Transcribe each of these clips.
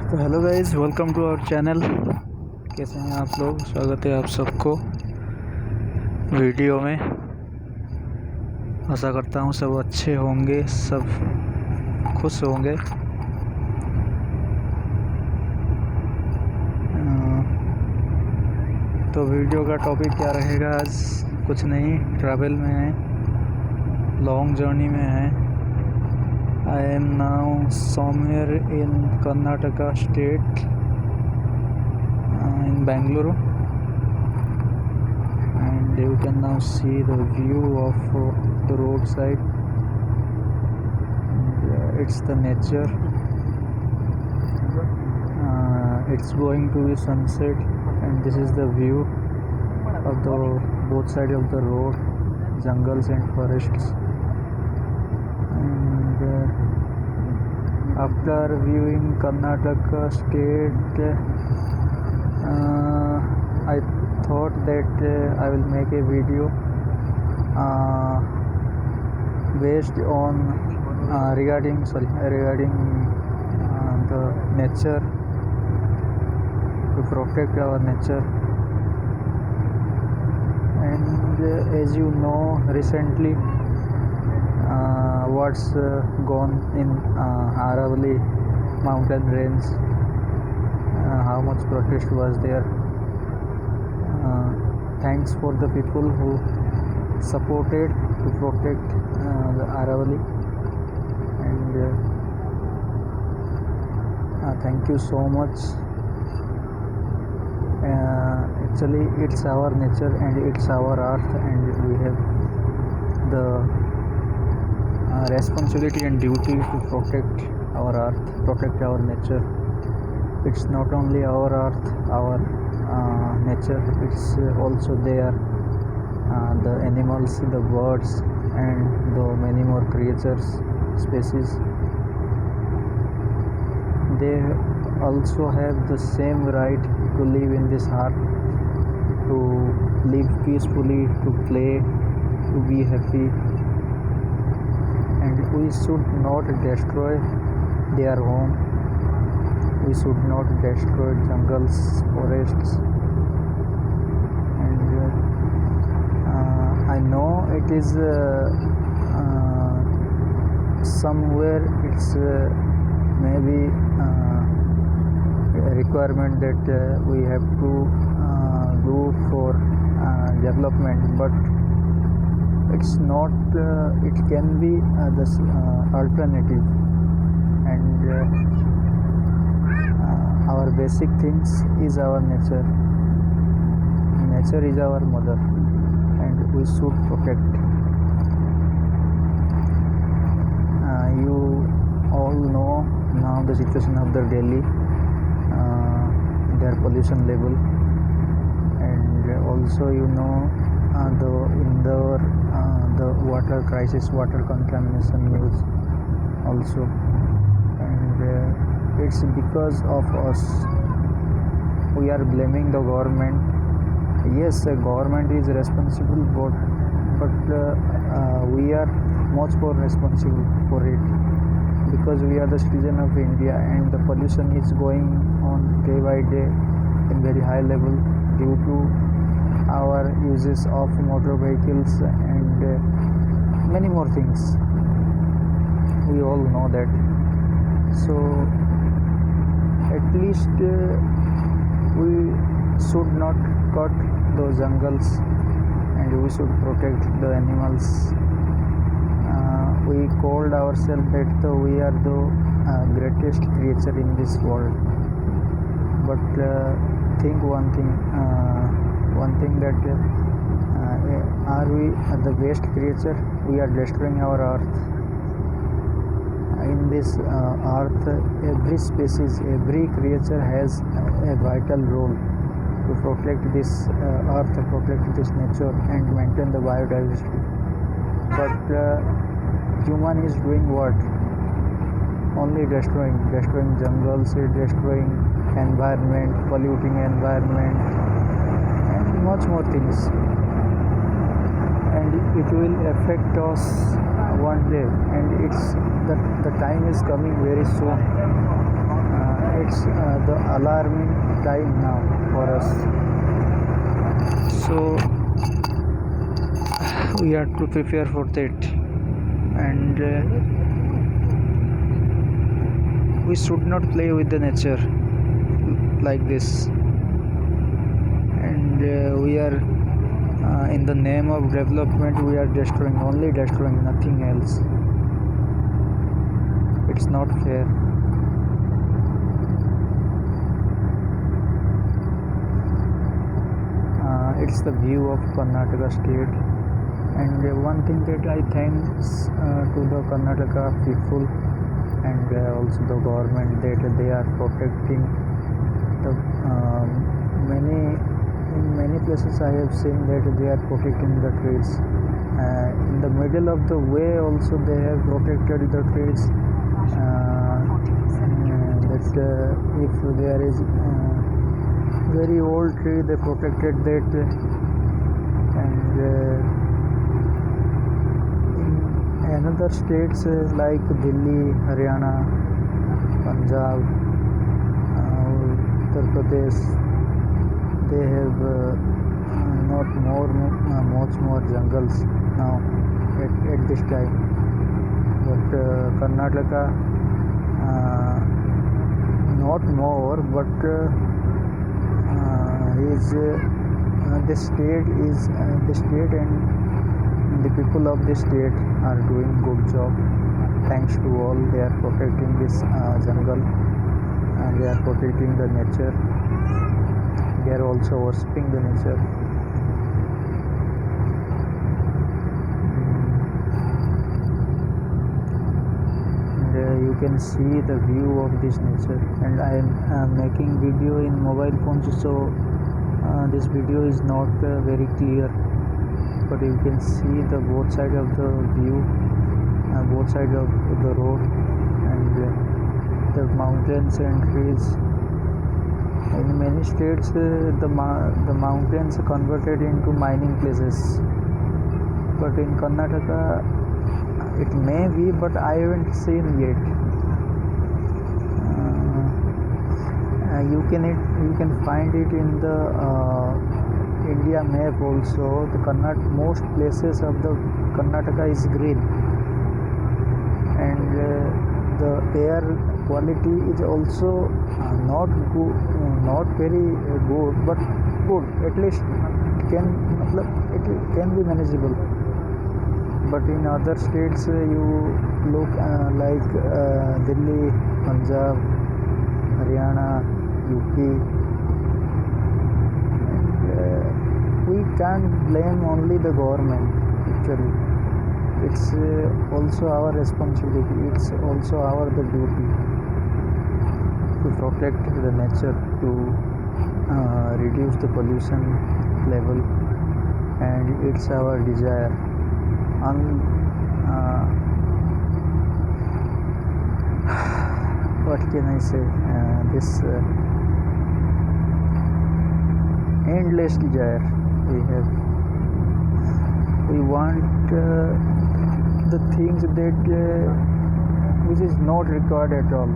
तो hello guys, welcome to our channel. कैसे हैं आप लोग? स्वागत है आप सबको वीडियो में। आशा करता हूँ सब अच्छे होंगे, सब खुश होंगे। तो वीडियो का टॉपिक क्या रहेगा आज? कुछ नहीं, ट्रैवल में है, लॉन्ग जर्नी में है। I am now somewhere in Karnataka state, in Bangalore, and you can now see the view of the roadside. And, it's the nature. It's going to be sunset, and this is the view of the both sides of the road, jungles and forests. And after viewing Karnataka state, I thought that I will make a video based on regarding the nature, to protect our nature. And as you know, recently what's gone in Aravalli mountain range, how much protest was there. Thanks for the people who supported to protect the Aravalli, and thank you so much. Actually, it's our nature and it's our earth, and we have the responsibility and duty to protect our earth, protect our nature. It's not only our earth, our nature, it's also there the animals, the birds, and the many more creatures, species. They also have the same right to live in this earth, to live peacefully, to play, to be happy. And we should not destroy their home. We should not destroy jungles, forests. And I know it is somewhere it's maybe a requirement that we have to do for development, but it's not. It can be the alternative. And our basic things is our nature. Nature is our mother, and we should protect. You all know now the situation of the Delhi, their pollution level, and also you know the water crisis, water contamination news also. And it's because of us. We are blaming the government. Yes, the government is responsible, but we are much more responsible for it, because we are the citizen of India, and the pollution is going on day by day in very high level due to our uses of motor vehicles and many more things. We all know that. So at least we should not cut the jungles, and we should protect the animals. We called ourselves that we are the greatest creature in this world, but think one thing that are we the best creature? We are destroying our earth. In this earth, every species, every creature has a vital role to protect this earth, protect this nature, and maintain the biodiversity. But human is doing what? Only destroying jungles, destroying environment, polluting environment, and much more things. And it will affect us one day, and it's the time is coming very soon. it's the alarming time now for us. So we have to prepare for that, and we should not play with the nature like this. And we are in the name of development, we are only destroying, nothing else. It's not fair. It's the view of Karnataka state, and one thing that I thanks to the Karnataka people and also the government, that they are protecting the many places I have seen that they are protecting the trees. In the middle of the way also they have protected the trees, that if there is very old tree, they protected that. And in another states like Delhi, Haryana, Punjab, Uttar Pradesh, they have not much more jungles now at this time. But Karnataka, not more, but the state and the people of the state are doing good job. Thanks to all, they are protecting this jungle, and they are protecting the nature. They are also worshipping the nature. And you can see the view of this nature. And I am making video in mobile phones, so this video is not very clear, but you can see the both sides of the view, both sides of the road, and the mountains and trees. In many states, the mountains are converted into mining places, but in Karnataka it may be, but I haven't seen yet. You can find it in the India map also. The most places of the Karnataka is green, and the air quality is also not good, not very good, but good. At least it can be manageable. But in other states, you look like Delhi, Punjab, Haryana, UP, and we can't blame only the government. Actually, it's also our responsibility. It's also our the duty to protect the nature, to reduce the pollution level, and it's our desire. What can I say? This endless desire we have. We want the things that which is not required at all.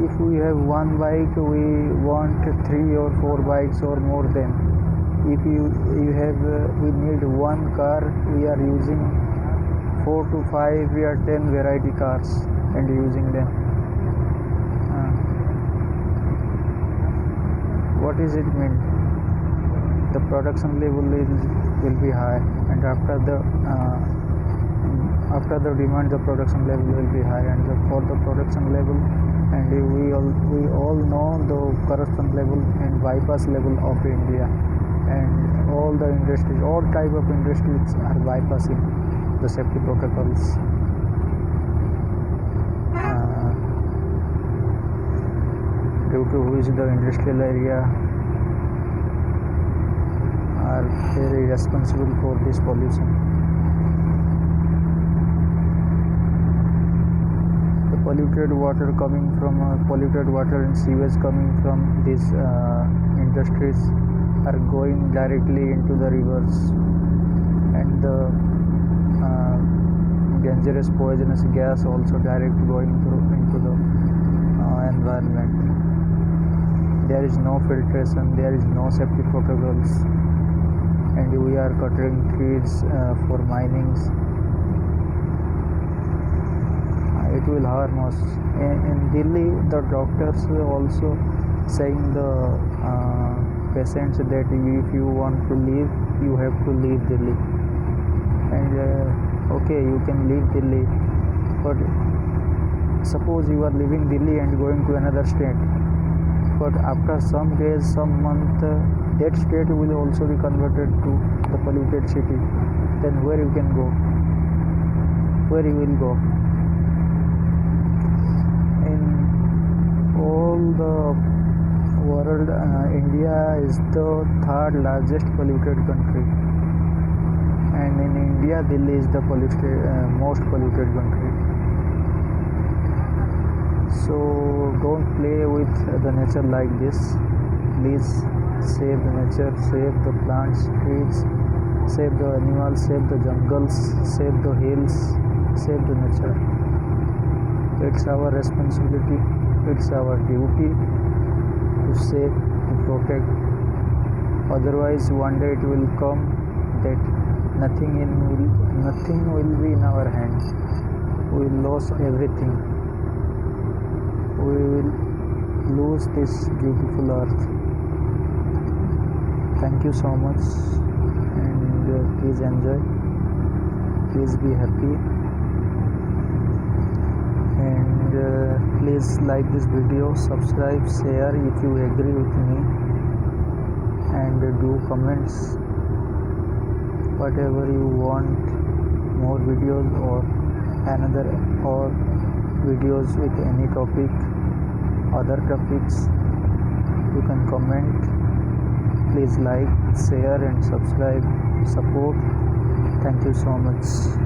If we have one bike, we want 3 or 4 bikes or more than. If you have we need one car, we are using 4 to 5 or 10 variety cars and using them. What is it mean? The production level will be high, and after the demand, the production level will be high, and for the production level, and we all know the corruption level and bypass level of India, and all the industries, all type of industries are bypassing the safety protocols. Due to which the industrial area are very responsible for this pollution. The polluted water and sewage coming from these industries are going directly into the rivers, and the dangerous poisonous gas also direct going into the environment. There is no filtration, there is no safety protocols, and we are cutting trees for minings. It will harm us. In Delhi, the doctors also saying the patients that if you want to leave, you have to leave Delhi. And okay, you can leave Delhi, but suppose you are leaving Delhi and going to another state, but after some days, some month, that state will also be converted to the polluted city. Then where you can go? Where you will go? In all the world, India is the third largest polluted country, and in India, Delhi is the most polluted country. So don't play with the nature like this. Please save the nature, save the plants, trees, save the animals, save the jungles, save the hills, save the nature. It's our responsibility, it's our duty to save, to protect. Otherwise, one day it will come that nothing will be in our hand. We will lose everything. We will lose this beautiful earth. Thank you so much, and please enjoy, please be happy, and please like this video, subscribe, share if you agree with me, and do comments whatever you want, more videos or videos with any topic, other topics. You can comment. Please like, share and subscribe, support. Thank you so much.